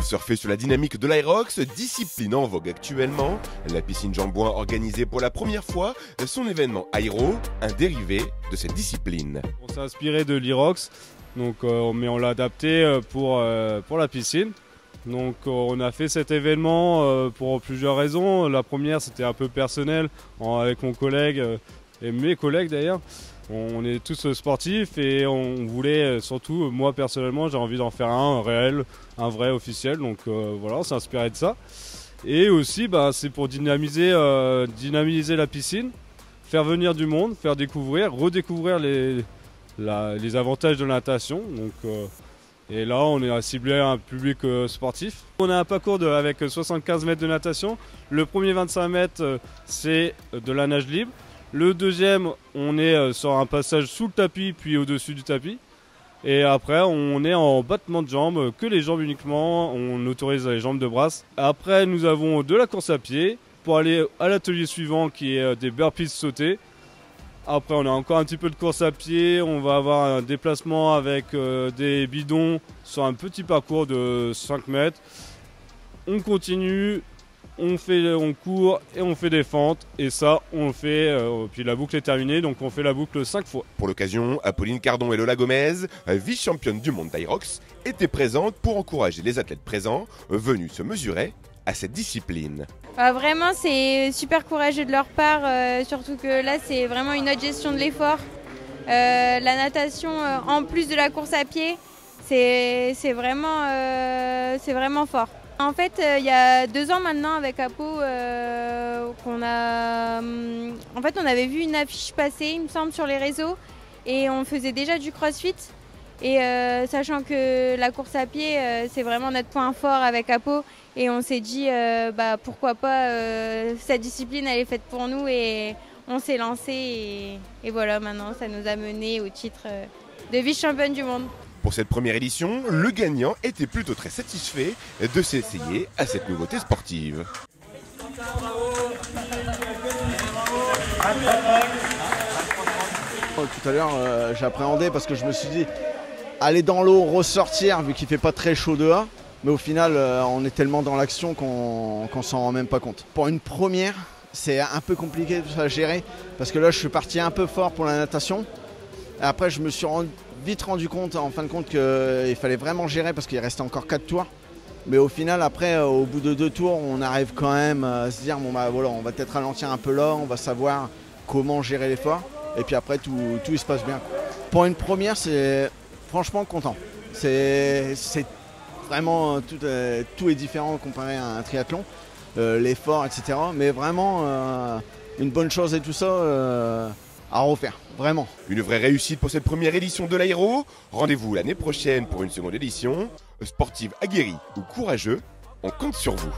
surfer sur la dynamique de l'Aerox, discipline en vogue actuellement. La piscine Jean Bouin organise pour la première fois son événement Aero, un dérivé de cette discipline. On s'est inspiré de l'Aerox, donc, mais on l'a adapté pour la piscine. Donc on a fait cet événement pour plusieurs raisons. La première, c'était un peu personnel avec mon collègue et mes collègues d'ailleurs. On est tous sportifs et on voulait surtout, moi personnellement, j'ai envie d'en faire un réel, un vrai officiel. Donc voilà, on s'est inspiré de ça. Et aussi, c'est pour dynamiser la piscine, faire venir du monde, faire découvrir, redécouvrir les avantages de la natation. Donc, et là, on est ciblé à un public sportif. On a un parcours avec 75 mètres de natation. Le premier 25 mètres, c'est de la nage libre. Le deuxième, on est sur un passage sous le tapis, puis au-dessus du tapis. Et après, on est en battement de jambes, que les jambes uniquement. On autorise les jambes de brasse. Après, nous avons de la course à pied pour aller à l'atelier suivant qui est des burpees sautés. Après, on a encore un petit peu de course à pied. On va avoir un déplacement avec des bidons sur un petit parcours de 5 mètres. On continue, on court et on fait des fentes. Et ça, on le fait. Puis la boucle est terminée, donc on fait la boucle 5 fois. Pour l'occasion, Apolline Cardon et Lola Gomez, vice-championnes du monde d'Aerox, étaient présentes pour encourager les athlètes présents venus se mesurer à cette discipline. Vraiment, c'est super courageux de leur part, surtout que là, c'est vraiment une autre gestion de l'effort. La natation, en plus de la course à pied, c'est vraiment fort. En fait, il y a 2 ans maintenant, avec Apo, on avait vu une affiche passer, il me semble, sur les réseaux, et on faisait déjà du crossfit. Et sachant que la course à pied, c'est vraiment notre point fort avec Apo, et on s'est dit pourquoi pas, cette discipline elle est faite pour nous, et on s'est lancé et voilà, maintenant ça nous a mené au titre de vice-championne du monde. Pour cette première édition, le gagnant était plutôt très satisfait de s'essayer à cette nouveauté sportive. Tout à l'heure, j'appréhendais parce que je me suis dit aller dans l'eau, ressortir vu qu'il fait pas très chaud dehors. Mais au final, on est tellement dans l'action qu'on s'en rend même pas compte. Pour une première, c'est un peu compliqué à gérer parce que là, je suis parti un peu fort pour la natation. Et après, je me suis vite rendu compte, en fin de compte, qu'il fallait vraiment gérer parce qu'il restait encore 4 tours. Mais au final, après, au bout de 2 tours, on arrive quand même à se dire, voilà, on va peut-être ralentir un peu là, on va savoir comment gérer l'effort. Et puis après, tout il se passe bien. Pour une première, c'est franchement content. C'est vraiment, tout est différent comparé à un triathlon, l'effort, etc. Mais vraiment, une bonne chose et tout ça à refaire, vraiment. Une vraie réussite pour cette première édition de l'Aéro. Rendez-vous l'année prochaine pour une seconde édition. Sportive aguerrie ou courageux, on compte sur vous.